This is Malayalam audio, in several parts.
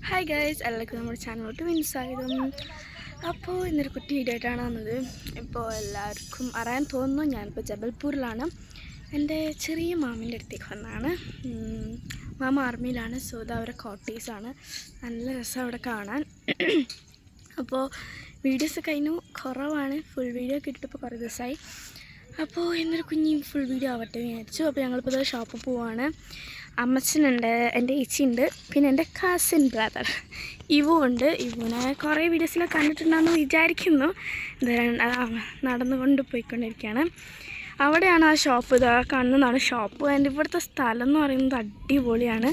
ഹായ് ഗൈസ്, എല്ലാവർക്കും നമ്മുടെ ചാനലിലോട്ട് വീണ്ടും സ്വാഗതം. അപ്പോൾ ഇന്നൊരു കുട്ടി വീഡിയോ ആയിട്ടാണ് വന്നത്. ഇപ്പോൾ എല്ലാവർക്കും അറിയാൻ തോന്നുന്നു, ഞാനിപ്പോൾ ജബൽപൂരിലാണ്. എൻ്റെ ചെറിയ മാമിൻ്റെ അടുത്തേക്ക് വന്നതാണ്. മാമ ആർമിയിലാണ്. സോ ഇത് അവരുടെ കോട്ടേഴ്സാണ്. നല്ല രസം അവിടെ കാണാൻ. അപ്പോൾ വീഡിയോസ് കഴിഞ്ഞു കുറവാണ്. ഫുൾ വീഡിയോ കിട്ടിയപ്പോൾ കുറേ ദിവസമായി. അപ്പോൾ ഇന്നൊരു കുഞ്ഞി ഫുൾ വീഡിയോ ആവട്ടെ വിചാരിച്ചു. അപ്പോൾ ഞങ്ങളിപ്പോൾ ഷോപ്പിൽ പോവാണ്. അമ്മച്ചനുണ്ട്, എൻ്റെ ചേച്ചിയുണ്ട്, പിന്നെ എൻ്റെ കസിൻ ബ്രദർ ഇവു ഉണ്ട്. ഇവുനെ കുറേ വീഡിയോസിലൊക്കെ കണ്ടിട്ടുണ്ടെന്ന് വിചാരിക്കുന്നു. നടന്നുകൊണ്ട് പോയിക്കൊണ്ടിരിക്കുകയാണ്. അവിടെയാണ് ആ ഷോപ്പ്. ഇതാ കാണുന്നതാണ് ഷോപ്പ്. എൻ്റെ ഇവിടുത്തെ സ്ഥലം എന്ന് പറയുന്നത് അടിപൊളിയാണ്.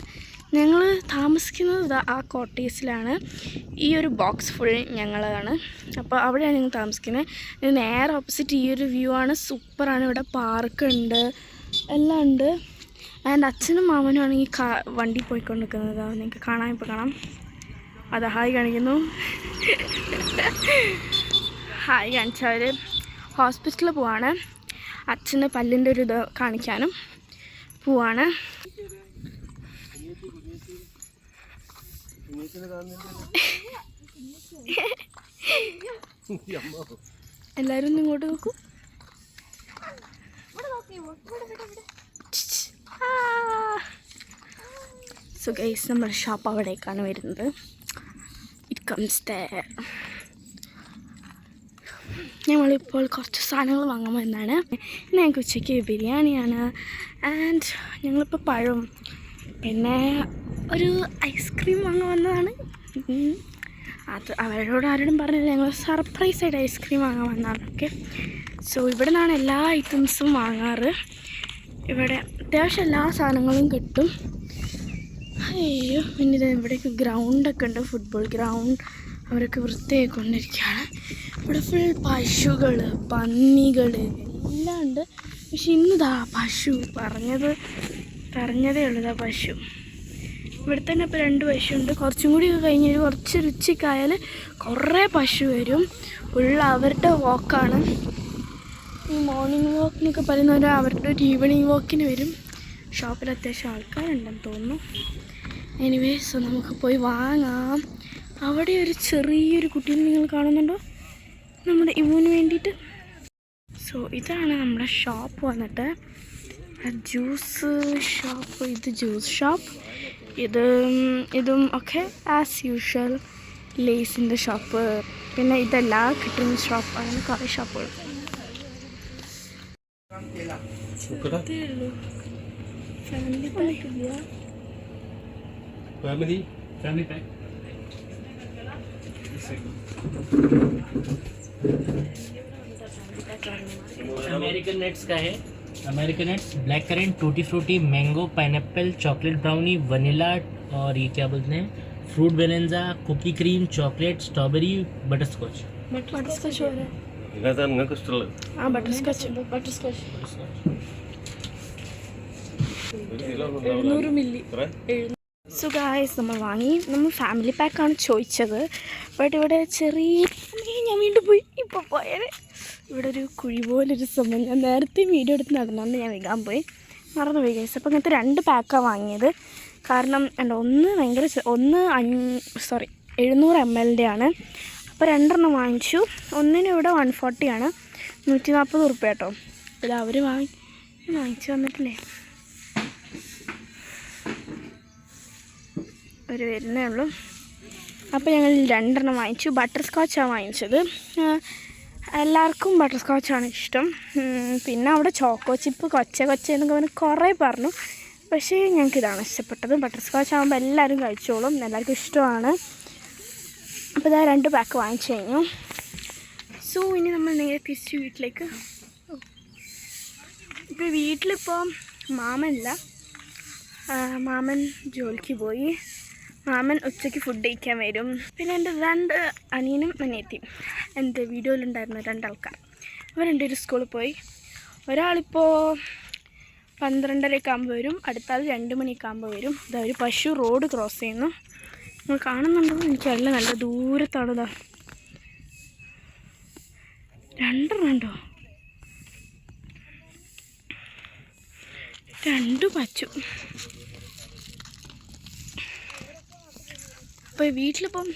ഞങ്ങൾ താമസിക്കുന്നത് ആ കോട്ടേഴ്സിലാണ്. ഈ ഒരു ബോക്സ് ഫുൾ ഞങ്ങളാണ്. അപ്പോൾ അവിടെയാണ് ഞങ്ങൾ താമസിക്കുന്നത്. ഇത് നേരെ ഓപ്പോസിറ്റ് ഈ ഒരു വ്യൂ ആണ്. സൂപ്പറാണ്. ഇവിടെ പാർക്കുണ്ട്, എല്ലാം ഉണ്ട്. ആൻഡ് അച്ഛനും മാമനും ഈ വണ്ടി പോയിക്കൊണ്ടിരിക്കുന്നത് നിങ്ങൾക്ക് കാണാൻ ഇപ്പോൾ കാണാം. അത് ഹായ് കാണിക്കുന്നു. ഹായ് കാണിച്ചവർ ഹോസ്പിറ്റലിൽ പോവാണ്. അച്ഛന് പല്ലിൻ്റെ ഒരു ഇത് കാണിക്കാനും പോവാണ്. എല്ലാവരും ഇങ്ങോട്ട് നോക്കൂ. സോ ഗൈസ്, നമ്മുടെ ഷോപ്പ് അവിടേക്കാണ് വരുന്നത്. It comes there. ഞങ്ങളിപ്പോൾ കുറച്ച് സാധനങ്ങൾ വാങ്ങാൻ വന്നതാണ്. ഞങ്ങൾക്ക് ഉച്ചയ്ക്ക് ബിരിയാണിയാണ്. ആൻഡ് ഞങ്ങളിപ്പോൾ പഴം പിന്നെ ഒരു ഐസ്ക്രീം വാങ്ങാൻ വന്നതാണ്. അത് അവരോട് ആരോടും പറഞ്ഞില്ല. ഞങ്ങൾ സർപ്രൈസായിട്ട് ഐസ്ക്രീം വാങ്ങാൻ വന്നതാണ്. ഓക്കെ, സോ ഇവിടെ നിന്നാണ് എല്ലാ ഐറ്റംസും വാങ്ങാറ്. ഇവിടെ അത്യാവശ്യം എല്ലാ സാധനങ്ങളും കിട്ടും. അയ്യോ, പിന്നെ ഇത് ഇവിടേക്ക് ഗ്രൗണ്ടൊക്കെ ഉണ്ട്, ഫുട്ബോൾ ഗ്രൗണ്ട്. അവരൊക്കെ വൃത്തിയായിക്കൊണ്ടിരിക്കുകയാണ്. ഇവിടെ ഫുൾ പശുകൾ, പന്നികൾ എല്ലാം ഉണ്ട്. പക്ഷെ ഇന്നിതാ പശു പറഞ്ഞതേ ഉള്ളതാ പശു. ഇവിടെ തന്നെ ഇപ്പോൾ 2 പശുണ്ട്. കുറച്ചും കൂടി കഴിഞ്ഞ് കുറച്ച് രുചിക്കായാൽ കുറേ പശു വരും. ഫുൾ അവരുടെ വാക്കാണ്. ഈ മോർണിംഗ് വാക്കിനൊക്കെ പറയുന്നവർ അവരുടെ ഒരു ഈവനിങ് വാക്കിന് വരും. ഷോപ്പിൽ അത്യാവശ്യം ആൾക്കാരുണ്ടെന്ന് തോന്നുന്നു. എനിവേസ്, നമുക്ക് പോയി വാങ്ങാം. അവിടെ ഒരു ചെറിയൊരു കുട്ടീനെ നിങ്ങൾ കാണുന്നുണ്ടോ, നമ്മുടെ ഇവന് വേണ്ടിയിട്ട്. സോ ഇതാണ് നമ്മുടെ ഷോപ്പ് വന്നിട്ട്. Juice shop. ഇത് ജ്യൂസ് ഷോപ്പ്. ഇതും ഒക്കെ ആസ് യൂഷ്വൽ ലേസിൻ്റെ ഷോപ്പ്. പിന്നെ ഇതെല്ലാം കിട്ടുന്ന ഷോപ്പ്. അങ്ങനെ കുറേ ഷോപ്പുകൾ. फैमिली पैक अमेरिकन नट्स का है. American nuts, black currant, tutti frutti, mango, pineapple, chocolate brownie, vanilla और ये क्या बोलते हैं, फ्रूट बेलेंजा, cookie cream, chocolate, strawberry, butterscotch. Butterscotch പോലെ. ഇതിനകത്ത് നിങ്ങൾക്ക് ഇഷ്ടമുള്ളത് ബട്ടർസ്കോച്ച് 700 മില്ലി. സോ ഗായ്സ്, നമ്മൾ വാങ്ങി. നമ്മൾ ഫാമിലി പാക്കാണ് ചോദിച്ചത്. ബട്ട് ഇവിടെ ഞാൻ വീണ്ടും പോയി. ഇപ്പോൾ പോയാൽ ഇവിടെ ഒരു കുഴി പോലൊരു സംഭവം. ഞാൻ നേരത്തെ വീഡിയോ എടുത്ത് നടന്നുകൊണ്ട് ഞാൻ വിൽക്കാൻ പോയി, മറന്നുപോയി ഗൈസ്. അപ്പോൾ ഇങ്ങനത്തെ 2 പാക്കാണ് വാങ്ങിയത്. കാരണം എൻ്റെ ഒന്ന് 700 ml ആണ്. അപ്പോൾ 2 വാങ്ങിച്ചു. ഒന്നിന് ഇവിടെ 140 ആണ്, 140 ഉറുപ്പ്യ കേട്ടോ. ഇത് അവർ വാങ്ങിച്ചു വന്നിട്ടില്ലേ, അവർ വരുന്നേ ഉള്ളൂ. അപ്പോൾ ഞങ്ങൾ 2 വാങ്ങിച്ചു. ബട്ടർ സ്കോച്ചാണ് വാങ്ങിച്ചത്. എല്ലാവർക്കും ബട്ടർ സ്കോച്ചാണ് ഇഷ്ടം. പിന്നെ അവിടെ ചോക്കോ ചിപ്പ് എന്നൊക്കെ പറഞ്ഞ് കുറേ പറഞ്ഞു. പക്ഷേ ഞങ്ങൾക്ക് ഇതാണ് ഇഷ്ടപ്പെട്ടത്. ബട്ടർ സ്കോച്ച് ആകുമ്പോൾ എല്ലാവരും കഴിച്ചോളും, എല്ലാവർക്കും ഇഷ്ടമാണ്. അപ്പോൾ ഇതാ 2 പാക്ക് വാങ്ങിച്ചു കഴിഞ്ഞു. സോ ഇനി നമ്മൾ നേരെ തിരിച്ച് വീട്ടിലേക്ക്. ഇപ്പോൾ വീട്ടിലിപ്പോൾ മാമനില്ല. മാമൻ ജോലിക്ക് പോയി. മാമൻ ഉച്ചയ്ക്ക് ഫുഡ് കഴിക്കാൻ വരും. പിന്നെ എൻ്റെ 2 അനിയനും അനിയത്തിയും എൻ്റെ വീഡിയോയിലുണ്ടായിരുന്ന 2 ആൾക്കാർ, അവർ 2 പേരും സ്കൂളിൽ പോയി. ഒരാളിപ്പോൾ 12:30 ആകുമ്പോൾ വരും, അടുത്ത ആൾ 2 മണിയൊക്കെ ആകുമ്പോൾ വരും. ഇതാ ഒരു പശു റോഡ് ക്രോസ് ചെയ്യുന്നു. നിങ്ങൾ കാണുന്നുണ്ടോ എനിക്കറിയില്ല, നല്ല ദൂരത്താണ്. ഇതാ 2 ഉണ്ടോ, 2 പശു. അപ്പോൾ വീട്ടിലിപ്പം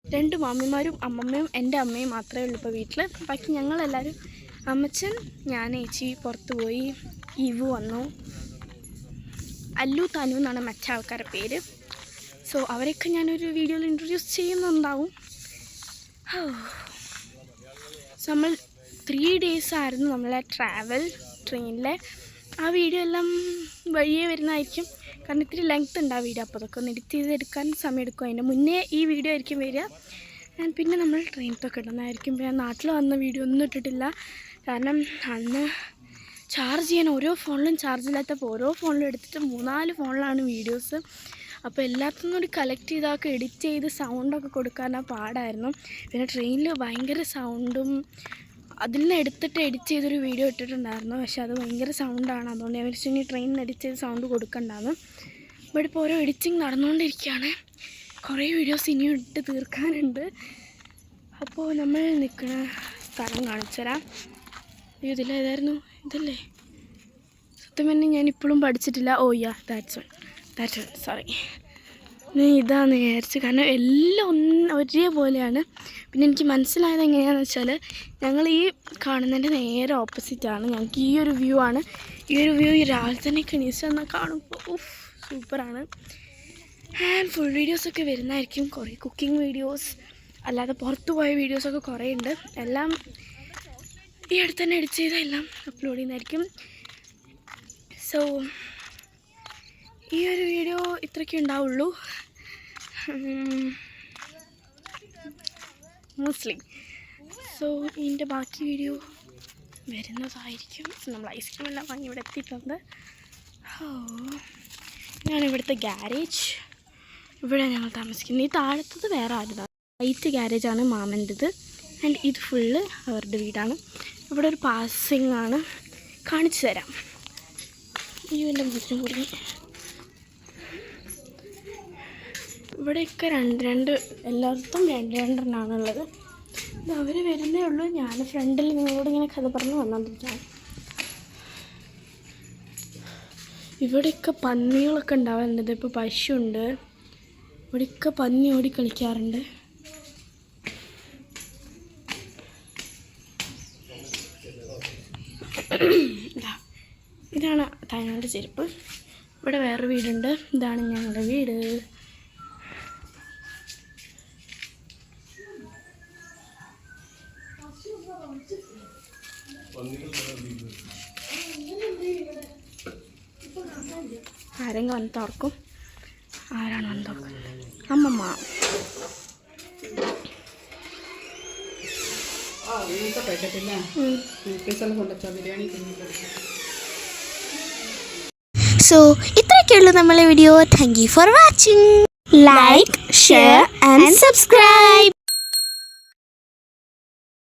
2 മാമിമാരും അമ്മമ്മയും എൻ്റെ അമ്മയും മാത്രമേ ഉള്ളൂ ഇപ്പോൾ വീട്ടിൽ. ബാക്കി ഞങ്ങളെല്ലാവരും അമ്മച്ചൻ, ഞാൻ, ചേച്ചി പുറത്ത് പോയി. ഇവു വന്നു. അല്ലു തനു എന്നാണ് മറ്റേ ആൾക്കാരുടെ പേര്. സോ അവരെയൊക്കെ ഞാനൊരു വീഡിയോയിൽ ഇൻട്രൊഡ്യൂസ് ചെയ്യുന്നുണ്ടാവും. സോ നമ്മൾ 3 days ആയിരുന്നു നമ്മളെ ട്രാവൽ ട്രെയിനിലെ. ആ വീഡിയോ എല്ലാം വഴിയേ വരുന്നതായിരിക്കും, കാരണം ഇത്തിരി ലെങ്ത് ഉണ്ട് ആ വീഡിയോ. അപ്പോൾ അതൊക്കെ ഒന്ന് എഡിറ്റ് ചെയ്തെടുക്കാൻ സമയമെടുക്കും. അതിൻ്റെ മുന്നേ ഈ വീഡിയോ ആയിരിക്കും വരിക. പിന്നെ നമ്മൾ ട്രെയിനത്തൊക്കെ ഇടുന്നതായിരിക്കും. പിന്നെ നാട്ടിൽ വന്ന വീഡിയോ ഒന്നും ഇട്ടിട്ടില്ല, കാരണം അന്ന് ചാർജ് ചെയ്യാൻ ഓരോ ഫോണിലും ചാർജ് ഇല്ലാത്തപ്പോൾ ഓരോ ഫോണിലും എടുത്തിട്ട് 3-4 ഫോണിലാണ് വീഡിയോസ്. അപ്പോൾ എല്ലാത്തിനും കൂടി കളക്ട് ചെയ്തൊക്കെ എഡിറ്റ് ചെയ്ത് സൗണ്ടൊക്കെ കൊടുക്കാനാണ് പാടായിരുന്നു. പിന്നെ ട്രെയിനിൽ ഭയങ്കര സൗണ്ടും, അതിൽ നിന്ന് എടുത്തിട്ട് എഡിറ്റ് ചെയ്തൊരു വീഡിയോ ഇട്ടിട്ടുണ്ടായിരുന്നു. പക്ഷെ അത് ഭയങ്കര സൗണ്ടാണ്, അതുകൊണ്ട് ഞാൻ വിളിച്ചു ഇനി ട്രെയിനിൽ എഡിറ്റ് ചെയ്ത് സൗണ്ട് കൊടുക്കണ്ടാന്ന്. ഇവിടെ ഇപ്പോൾ ഓരോ എഡിറ്റിങ് നടന്നുകൊണ്ടിരിക്കുകയാണ്. കുറേ വീഡിയോസ് ഇനിയും ഇട്ട് തീർക്കാനുണ്ട്. അപ്പോൾ നമ്മൾ നിൽക്കുന്ന സ്ഥലം കാണിച്ചു തരാം. ഇതിലേതായിരുന്നു? ഇതല്ലേ? സത്യം പറഞ്ഞാൽ ഞാനിപ്പോഴും പഠിച്ചിട്ടില്ല. ഓ യാ, ദാറ്റ്സ് വൺ സോറി. ഞാൻ ഇതാന്ന് വിചാരിച്ചു, കാരണം എല്ലാം ഒരേപോലെയാണ്. പിന്നെ എനിക്ക് മനസ്സിലായത് എങ്ങനെയാണെന്ന് വെച്ചാൽ, ഞങ്ങൾ ഈ കാണുന്നതിൻ്റെ നേരെ ഓപ്പോസിറ്റാണ്. ഞങ്ങൾക്ക് ഈ ഒരു വ്യൂ ആണ്. ഈ ഒരു വ്യൂ ഈ രാവിലെ തന്നെ എണീച്ചെന്നാൽ കാണുമ്പോൾ സൂപ്പറാണ്. ആൻഡ് ഫുൾ വീഡിയോസൊക്കെ വരുന്നതായിരിക്കും. കുറേ കുക്കിംഗ് വീഡിയോസ്, അല്ലാതെ പുറത്ത് പോയ വീഡിയോസൊക്കെ കുറേ ഉണ്ട്. എല്ലാം ഈ അടുത്ത് തന്നെ എഡിറ്റ് ചെയ്ത എല്ലാം അപ്ലോഡ് ചെയ്യുന്നതായിരിക്കും. സോ ഈ ഒരു വീഡിയോ ഇത്രയ്ക്കേ ഉണ്ടാവുള്ളൂ മോസ്റ്റ്ലി. സോ ഇതിൻ്റെ ബാക്കി വീഡിയോ വരുന്നതായിരിക്കും. നമ്മൾ ഐസ്ക്രീം എല്ലാം വാങ്ങി ഇവിടെ എത്തിയിട്ടുണ്ട്. ഇതാണ് ഇവിടുത്തെ ഗ്യാരേജ്. ഇവിടെ ഞങ്ങൾ താമസിക്കുന്നത്. ഈ താഴത്തത് വേറെ ആരുതാണ്, വൈറ്റ് ഗ്യാരേജാണ് മാമൻ്റെത്. ആൻഡ് ഇത് ഫുള്ള് അവരുടെ വീടാണ്. ഇവിടെ ഒരു പാസിംഗ് ആണ്, കാണിച്ചു തരാം. ഈ എൻ്റെ മുതിരും കൂടി ഇവിടെയൊക്കെ രണ്ട് എല്ലായിടത്തും രണ്ടെണ്ണമാണുള്ളത്. ഇത് അവർ വരുന്നേ ഉള്ളൂ. ഞാൻ ഫ്രണ്ടിൽ നിങ്ങളോട് ഇങ്ങനെ കഥ പറഞ്ഞ് വന്നുകൊണ്ടിരിക്കുകയാണ്. ഇവിടെയൊക്കെ പന്നികളൊക്കെ ഉണ്ടാവാറുണ്ട്. ഇപ്പോൾ പശുണ്ട്. ഇവിടെയൊക്കെ പന്നി ഓടി കളിക്കാറുണ്ട്. ഇതാണ് തായ്വാൻ്റെ ചെരുപ്പ്. ഇവിടെ വേറൊരു വീടുണ്ട്. ഇതാണ് ഞങ്ങളുടെ വീട്. ആരെങ്കിലും വന്ന് തുറക്കും. ആരാണ് വന്ന് തുറക്കുന്നത്? അമ്മമ്മ. സോ ഇത്രയൊക്കെയുള്ളൂ നമ്മളെ video. Thank you for watching. Like, share and subscribe.